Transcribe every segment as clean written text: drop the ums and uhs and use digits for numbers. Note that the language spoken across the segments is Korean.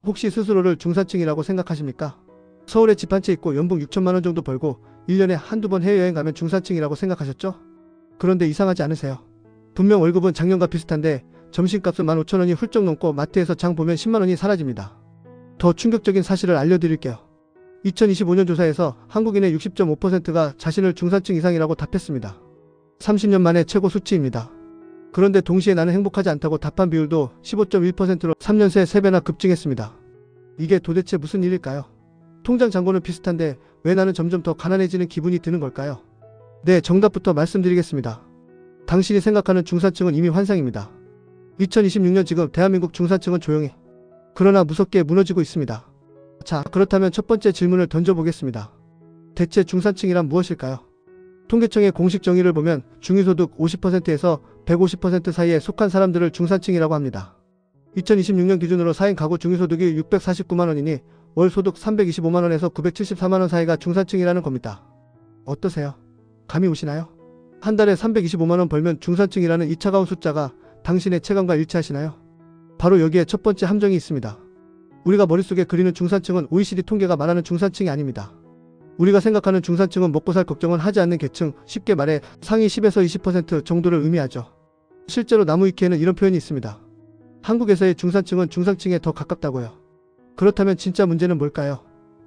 혹시 스스로를 중산층이라고 생각하십니까? 서울에 집 한 채 있고 연봉 6천만 원 정도 벌고 1년에 한두 번 해외여행 가면 중산층이라고 생각하셨죠? 그런데 이상하지 않으세요? 분명 월급은 작년과 비슷한데 점심값은 15,000원이 훌쩍 넘고 마트에서 장 보면 10만 원이 사라집니다. 더 충격적인 사실을 알려드릴게요. 2025년 조사에서 한국인의 60.5%가 자신을 중산층 이상이라고 답했습니다. 30년 만에 최고 수치입니다. 그런데 동시에 나는 행복하지 않다고 답한 비율도 15.1%로 3년 새 3배나 급증했습니다. 이게 도대체 무슨 일일까요? 통장 잔고는 비슷한데 왜 나는 점점 더 가난해지는 기분이 드는 걸까요? 네, 정답부터 말씀드리겠습니다. 당신이 생각하는 중산층은 이미 환상입니다. 2026년 지금 대한민국 중산층은 조용해. 그러나 무섭게 무너지고 있습니다. 자, 그렇다면 첫 번째 질문을 던져보겠습니다. 대체 중산층이란 무엇일까요? 통계청의 공식 정의를 보면 중위소득 50%에서 150% 사이에 속한 사람들을 중산층이라고 합니다. 2026년 기준으로 4인 가구 중위소득이 649만 원이니 월 소득 325만 원에서 974만 원 사이가 중산층이라는 겁니다. 어떠세요? 감이 오시나요? 한 달에 325만 원 벌면 중산층이라는 이 차가운 숫자가 당신의 체감과 일치하시나요? 바로 여기에 첫 번째 함정이 있습니다. 우리가 머릿속에 그리는 중산층은 OECD 통계가 말하는 중산층이 아닙니다. 우리가 생각하는 중산층은 먹고 살 걱정은 하지 않는 계층, 쉽게 말해 상위 10에서 20% 정도를 의미하죠. 실제로 나무위키에는 이런 표현이 있습니다. 한국에서의 중산층은 중상층에 더 가깝다고요. 그렇다면 진짜 문제는 뭘까요?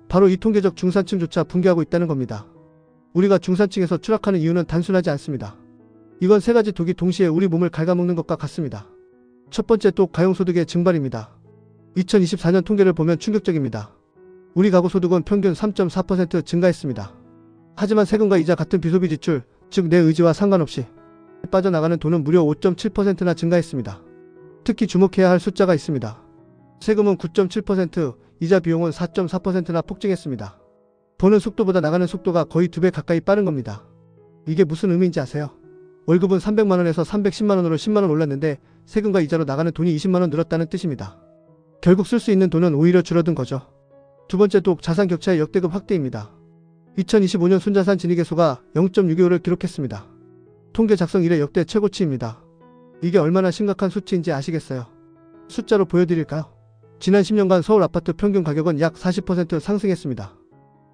바로 이 통계적 중산층조차 붕괴하고 있다는 겁니다. 우리가 중산층에서 추락하는 이유는 단순하지 않습니다. 이건 세 가지 독이 동시에 우리 몸을 갉아먹는 것과 같습니다. 첫 번째 독, 가용소득의 증발입니다. 2024년 통계를 보면 충격적입니다. 우리 가구 소득은 평균 3.4% 증가했습니다. 하지만 세금과 이자 같은 비소비 지출, 즉 내 의지와 상관없이 빠져나가는 돈은 무려 5.7%나 증가했습니다. 특히 주목해야 할 숫자가 있습니다. 세금은 9.7%, 이자 비용은 4.4%나 폭증했습니다. 버는 속도보다 나가는 속도가 거의 2배 가까이 빠른 겁니다. 이게 무슨 의미인지 아세요? 월급은 300만 원에서 310만 원으로 10만 원 올랐는데 세금과 이자로 나가는 돈이 20만 원 늘었다는 뜻입니다. 결국 쓸 수 있는 돈은 오히려 줄어든 거죠. 두 번째 독, 자산 격차의 역대급 확대입니다. 2025년 순자산 진위계수가 0.625를 기록했습니다. 통계 작성 이래 역대 최고치입니다. 이게 얼마나 심각한 수치인지 아시겠어요? 숫자로 보여드릴까요? 지난 10년간 서울 아파트 평균 가격은 약 40% 상승했습니다.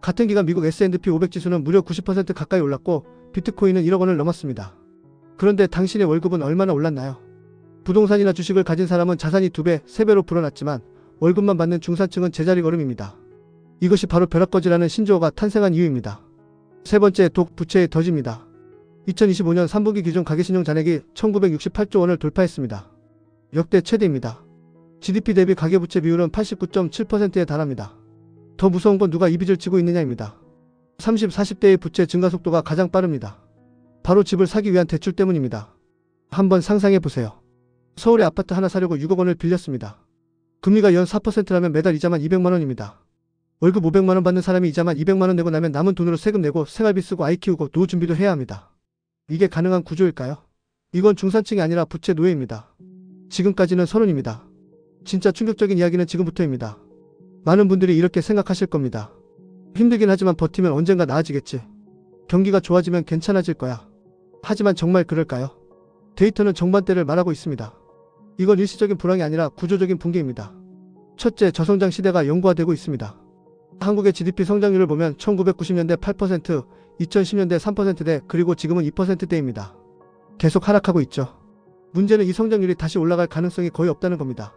같은 기간 미국 S&P 500 지수는 무려 90% 가까이 올랐고 비트코인은 1억 원을 넘었습니다. 그런데 당신의 월급은 얼마나 올랐나요? 부동산이나 주식을 가진 사람은 자산이 2배, 3배로 불어났지만 월급만 받는 중산층은 제자리 걸음입니다. 이것이 바로 벼락거지라는 신조어가 탄생한 이유입니다. 세 번째 독, 부채의 덫입니다. 2025년 3분기 기준 가계신용 잔액이 1968조 원을 돌파했습니다. 역대 최대입니다. GDP 대비 가계부채 비율은 89.7%에 달합니다. 더 무서운 건 누가 이 빚을 지고 있느냐입니다. 30, 40대의 부채 증가 속도가 가장 빠릅니다. 바로 집을 사기 위한 대출 때문입니다. 한번 상상해보세요. 서울에 아파트 하나 사려고 6억 원을 빌렸습니다. 금리가 연 4%라면 매달 이자만 200만 원입니다. 월급 500만 원 받는 사람이 이자만 200만 원 내고 나면 남은 돈으로 세금 내고 생활비 쓰고 아이 키우고 노후 준비도 해야 합니다. 이게 가능한 구조일까요? 이건 중산층이 아니라 부채 노예입니다. 지금까지는 서론입니다. 진짜 충격적인 이야기는 지금부터입니다. 많은 분들이 이렇게 생각하실 겁니다. 힘들긴 하지만 버티면 언젠가 나아지겠지. 경기가 좋아지면 괜찮아질 거야. 하지만 정말 그럴까요? 데이터는 정반대를 말하고 있습니다. 이건 일시적인 불황이 아니라 구조적인 붕괴입니다. 첫째, 저성장 시대가 영구화되고 있습니다. 한국의 GDP 성장률을 보면 1990년대 8%, 2010년대 3%대, 그리고 지금은 2%대입니다. 계속 하락하고 있죠. 문제는 이 성장률이 다시 올라갈 가능성이 거의 없다는 겁니다.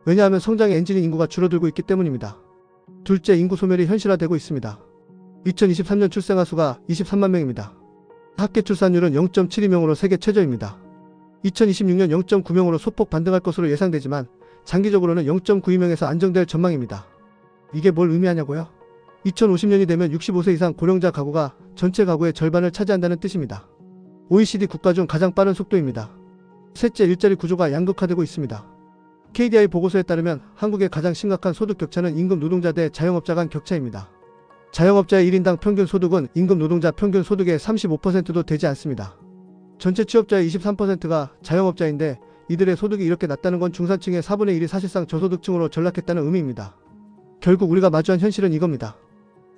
왜냐하면 성장의 엔진인 인구가 줄어들고 있기 때문입니다. 둘째, 인구 소멸이 현실화되고 있습니다. 2023년 출생아 수가 23만 명입니다. 합계 출산율은 0.72명으로 세계 최저입니다. 2026년 0.9명으로 소폭 반등할 것으로 예상되지만 장기적으로는 0.92명에서 안정될 전망입니다. 이게 뭘 의미하냐고요? 2050년이 되면 65세 이상 고령자 가구가 전체 가구의 절반을 차지한다는 뜻입니다. OECD 국가 중 가장 빠른 속도입니다. 셋째, 일자리 구조가 양극화되고 있습니다. KDI 보고서에 따르면 한국의 가장 심각한 소득 격차는 임금 노동자 대 자영업자 간 격차입니다. 자영업자의 1인당 평균 소득은 임금 노동자 평균 소득의 35%도 되지 않습니다. 전체 취업자의 23%가 자영업자인데 이들의 소득이 이렇게 낮다는 건 중산층의 4분의 1이 사실상 저소득층으로 전락했다는 의미입니다. 결국 우리가 마주한 현실은 이겁니다.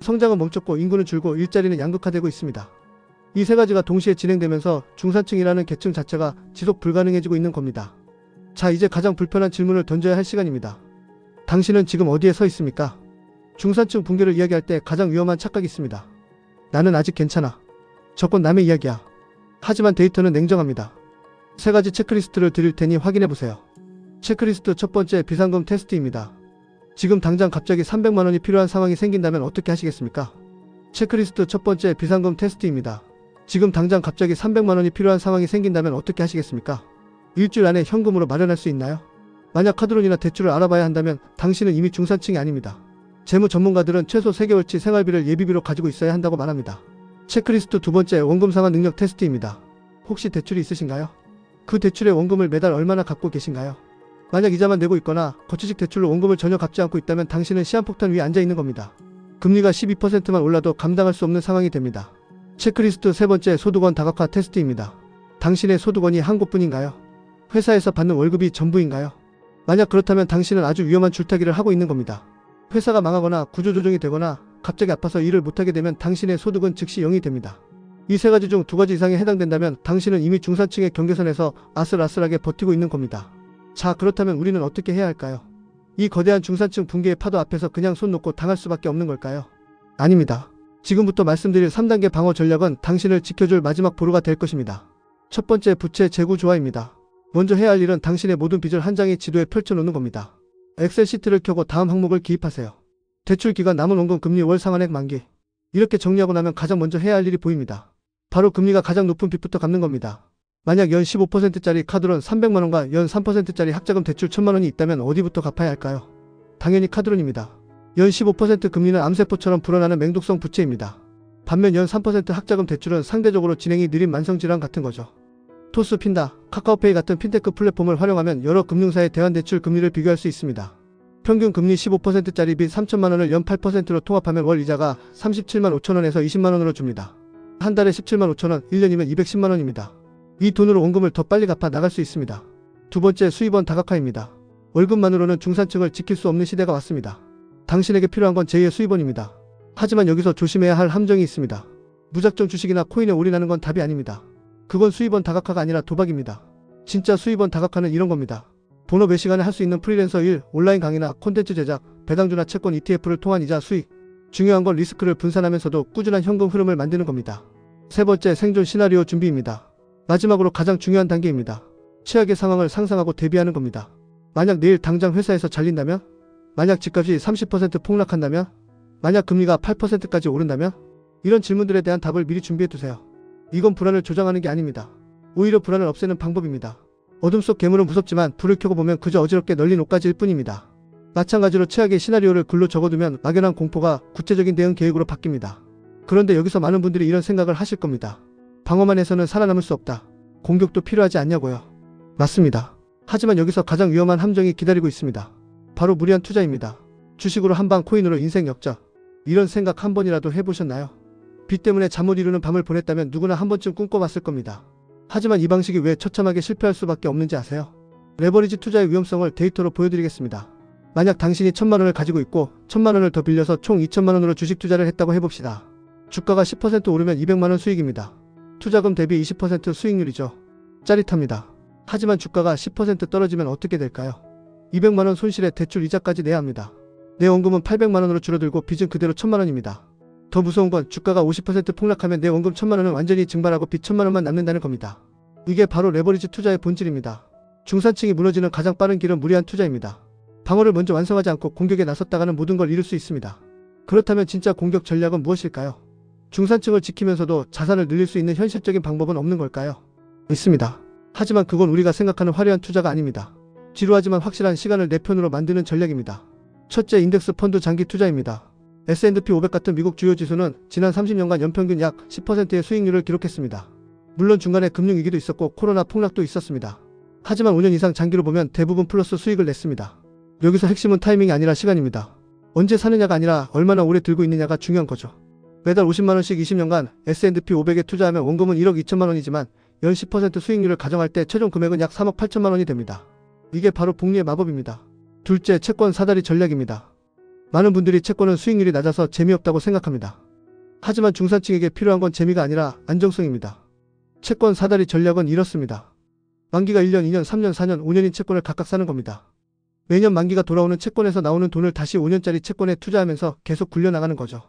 성장은 멈췄고 인구는 줄고 일자리는 양극화되고 있습니다. 이 세 가지가 동시에 진행되면서 중산층이라는 계층 자체가 지속 불가능해지고 있는 겁니다. 자, 이제 가장 불편한 질문을 던져야 할 시간입니다. 당신은 지금 어디에 서 있습니까? 중산층 붕괴를 이야기할 때 가장 위험한 착각이 있습니다. 나는 아직 괜찮아. 저건 남의 이야기야. 하지만 데이터는 냉정합니다. 3가지 체크리스트를 드릴 테니 확인해보세요. 체크리스트 첫 번째, 비상금 테스트입니다. 지금 당장 갑자기 300만 원이 필요한 상황이 생긴다면 어떻게 하시겠습니까? 체크리스트 첫 번째, 비상금 테스트입니다. 지금 당장 갑자기 300만 원이 필요한 상황이 생긴다면 어떻게 하시겠습니까? 일주일 안에 현금으로 마련할 수 있나요? 만약 카드론이나 대출을 알아봐야 한다면 당신은 이미 중산층이 아닙니다. 재무 전문가들은 최소 3개월치 생활비를 예비비로 가지고 있어야 한다고 말합니다. 체크리스트 두 번째, 원금 상환 능력 테스트입니다. 혹시 대출이 있으신가요? 그 대출의 원금을 매달 얼마나 갚고 계신가요? 만약 이자만 내고 있거나 거치식 대출로 원금을 전혀 갚지 않고 있다면 당신은 시한폭탄 위에 앉아 있는 겁니다. 금리가 12%만 올라도 감당할 수 없는 상황이 됩니다. 체크리스트 세 번째, 소득원 다각화 테스트입니다. 당신의 소득원이 한 곳뿐인가요? 회사에서 받는 월급이 전부인가요? 만약 그렇다면 당신은 아주 위험한 줄타기를 하고 있는 겁니다. 회사가 망하거나 구조조정이 되거나 갑자기 아파서 일을 못하게 되면 당신의 소득은 즉시 0이 됩니다. 이 3가지 중 2가지 이상에 해당된다면 당신은 이미 중산층의 경계선에서 아슬아슬하게 버티고 있는 겁니다. 자, 그렇다면 우리는 어떻게 해야 할까요? 이 거대한 중산층 붕괴의 파도 앞에서 그냥 손 놓고 당할 수밖에 없는 걸까요? 아닙니다. 지금부터 말씀드릴 3단계 방어 전략은 당신을 지켜줄 마지막 보루가 될 것입니다. 첫 번째, 부채 재구조화입니다. 먼저 해야 할 일은 당신의 모든 빚을 한 장의 지도에 펼쳐놓는 겁니다. 엑셀 시트를 켜고 다음 항목을 기입하세요. 대출 기간, 남은 원금, 금리, 월 상환액, 만기. 이렇게 정리하고 나면 가장 먼저 해야 할 일이 보입니다. 바로 금리가 가장 높은 빚부터 갚는 겁니다. 만약 연 15%짜리 카드론 300만원과 연 3%짜리 학자금 대출 1000만원이 있다면 어디부터 갚아야 할까요? 당연히 카드론입니다. 연 15% 금리는 암세포처럼 불어나는 맹독성 부채입니다. 반면 연 3% 학자금 대출은 상대적으로 진행이 느린 만성질환 같은 거죠. 토스, 핀다, 카카오페이 같은 핀테크 플랫폼을 활용하면 여러 금융사의 대환대출 금리를 비교할 수 있습니다. 평균 금리 15%짜리 빚 3천만원을 연 8%로 통합하면 월 이자가 37만 5천원에서 20만원으로 줍니다. 한 달에 17만 5천원, 1년이면 210만원입니다. 이 돈으로 원금을 더 빨리 갚아 나갈 수 있습니다. 두 번째, 수입원 다각화입니다. 월급만으로는 중산층을 지킬 수 없는 시대가 왔습니다. 당신에게 필요한 건 제2의 수입원입니다. 하지만 여기서 조심해야 할 함정이 있습니다. 무작정 주식이나 코인에 올인하는 건 답이 아닙니다. 그건 수입원 다각화가 아니라 도박입니다. 진짜 수입원 다각화는 이런 겁니다. 본업 외 시간에 할 수 있는 프리랜서 일, 온라인 강의나 콘텐츠 제작, 배당주나 채권 ETF를 통한 이자 수익. 중요한 건 리스크를 분산하면서도 꾸준한 현금 흐름을 만드는 겁니다. 세 번째, 생존 시나리오 준비입니다. 마지막으로 가장 중요한 단계입니다. 최악의 상황을 상상하고 대비하는 겁니다. 만약 내일 당장 회사에서 잘린다면? 만약 집값이 30% 폭락한다면? 만약 금리가 8%까지 오른다면? 이런 질문들에 대한 답을 미리 준비해두세요. 이건 불안을 조장하는 게 아닙니다. 오히려 불안을 없애는 방법입니다. 어둠 속 괴물은 무섭지만 불을 켜고 보면 그저 어지럽게 널린 옷가지일 뿐입니다. 마찬가지로 최악의 시나리오를 글로 적어두면 막연한 공포가 구체적인 대응 계획으로 바뀝니다. 그런데 여기서 많은 분들이 이런 생각을 하실 겁니다. 방어만 해서는 살아남을 수 없다. 공격도 필요하지 않냐고요. 맞습니다. 하지만 여기서 가장 위험한 함정이 기다리고 있습니다. 바로 무리한 투자입니다. 주식으로 한방, 코인으로 인생 역전. 이런 생각 한 번이라도 해보셨나요? 빚 때문에 잠 못 이루는 밤을 보냈다면 누구나 한 번쯤 꿈꿔봤을 겁니다. 하지만 이 방식이 왜 처참하게 실패할 수밖에 없는지 아세요? 레버리지 투자의 위험성을 데이터로 보여드리겠습니다. 만약 당신이 1000만원을 가지고 있고 1000만원을 더 빌려서 총 2000만원으로 주식 투자를 했다고 해봅시다. 주가가 10% 오르면 200만원 수익입니다. 투자금 대비 20% 수익률이죠. 짜릿합니다. 하지만 주가가 10% 떨어지면 어떻게 될까요? 200만원 손실에 대출 이자까지 내야 합니다. 내 원금은 800만원으로 줄어들고 빚은 그대로 1000만원입니다. 더 무서운 건 주가가 50% 폭락하면 내 원금 1000만원은 완전히 증발하고 빚 1000만원만 남는다는 겁니다. 이게 바로 레버리지 투자의 본질입니다. 중산층이 무너지는 가장 빠른 길은 무리한 투자입니다. 방어를 먼저 완성하지 않고 공격에 나섰다가는 모든 걸 잃을 수 있습니다. 그렇다면 진짜 공격 전략은 무엇일까요? 중산층을 지키면서도 자산을 늘릴 수 있는 현실적인 방법은 없는 걸까요? 있습니다. 하지만 그건 우리가 생각하는 화려한 투자가 아닙니다. 지루하지만 확실한 시간을 내 편으로 만드는 전략입니다. 첫째, 인덱스 펀드 장기 투자입니다. S&P 500 같은 미국 주요 지수는 지난 30년간 연평균 약 10%의 수익률을 기록했습니다. 물론 중간에 금융위기도 있었고 코로나 폭락도 있었습니다. 하지만 5년 이상 장기로 보면 대부분 플러스 수익을 냈습니다. 여기서 핵심은 타이밍이 아니라 시간입니다. 언제 사느냐가 아니라 얼마나 오래 들고 있느냐가 중요한 거죠. 매달 50만원씩 20년간 S&P 500에 투자하면 원금은 1억 2천만원이지만 연 10% 수익률을 가정할 때 최종 금액은 약 3억 8천만원이 됩니다. 이게 바로 복리의 마법입니다. 둘째, 채권 사다리 전략입니다. 많은 분들이 채권은 수익률이 낮아서 재미없다고 생각합니다. 하지만 중산층에게 필요한 건 재미가 아니라 안정성입니다. 채권 사다리 전략은 이렇습니다. 만기가 1년, 2년, 3년, 4년, 5년인 채권을 각각 사는 겁니다. 매년 만기가 돌아오는 채권에서 나오는 돈을 다시 5년짜리 채권에 투자하면서 계속 굴려나가는 거죠.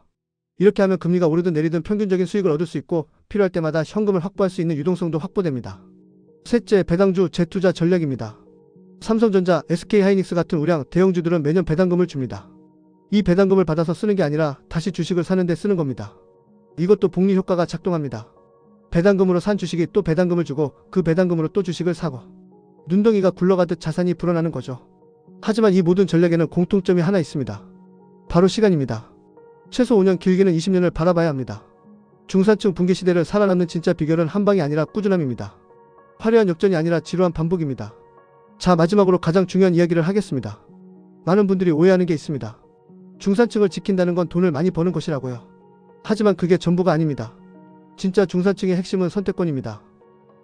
이렇게 하면 금리가 오르든 내리든 평균적인 수익을 얻을 수 있고 필요할 때마다 현금을 확보할 수 있는 유동성도 확보됩니다. 셋째, 배당주 재투자 전략입니다. 삼성전자, SK하이닉스 같은 우량 대형주들은 매년 배당금을 줍니다. 이 배당금을 받아서 쓰는 게 아니라 다시 주식을 사는 데 쓰는 겁니다. 이것도 복리 효과가 작동합니다. 배당금으로 산 주식이 또 배당금을 주고 그 배당금으로 또 주식을 사고 눈덩이가 굴러가듯 자산이 불어나는 거죠. 하지만 이 모든 전략에는 공통점이 하나 있습니다. 바로 시간입니다. 최소 5년, 길게는 20년을 바라봐야 합니다. 중산층 붕괴 시대를 살아남는 진짜 비결은 한 방이 아니라 꾸준함입니다. 화려한 역전이 아니라 지루한 반복입니다. 자, 마지막으로 가장 중요한 이야기를 하겠습니다. 많은 분들이 오해하는 게 있습니다. 중산층을 지킨다는 건 돈을 많이 버는 것이라고요. 하지만 그게 전부가 아닙니다. 진짜 중산층의 핵심은 선택권입니다.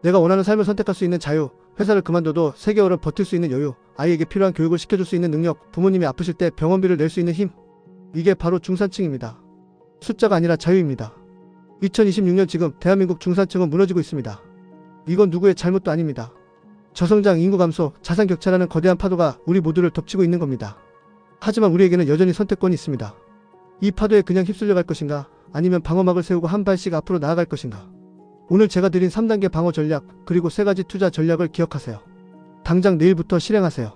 내가 원하는 삶을 선택할 수 있는 자유, 회사를 그만둬도 3개월은 버틸 수 있는 여유, 아이에게 필요한 교육을 시켜줄 수 있는 능력, 부모님이 아프실 때 병원비를 낼 수 있는 힘. 이게 바로 중산층입니다. 숫자가 아니라 자유입니다. 2026년 지금 대한민국 중산층은 무너지고 있습니다. 이건 누구의 잘못도 아닙니다. 저성장, 인구 감소, 자산 격차라는 거대한 파도가 우리 모두를 덮치고 있는 겁니다. 하지만 우리에게는 여전히 선택권이 있습니다. 이 파도에 그냥 휩쓸려 갈 것인가, 아니면 방어막을 세우고 한 발씩 앞으로 나아갈 것인가. 오늘 제가 드린 3단계 방어 전략, 그리고 3가지 투자 전략을 기억하세요. 당장 내일부터 실행하세요.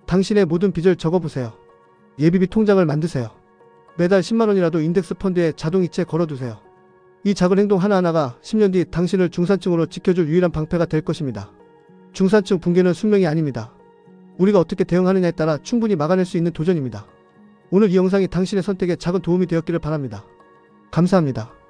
당신의 모든 빚을 적어보세요. 예비비 통장을 만드세요. 매달 10만원이라도 인덱스 펀드에 자동이체 걸어두세요. 이 작은 행동 하나하나가 10년 뒤 당신을 중산층으로 지켜줄 유일한 방패가 될 것입니다. 중산층 붕괴는 숙명이 아닙니다. 우리가 어떻게 대응하느냐에 따라 충분히 막아낼 수 있는 도전입니다. 오늘 이 영상이 당신의 선택에 작은 도움이 되었기를 바랍니다. 감사합니다.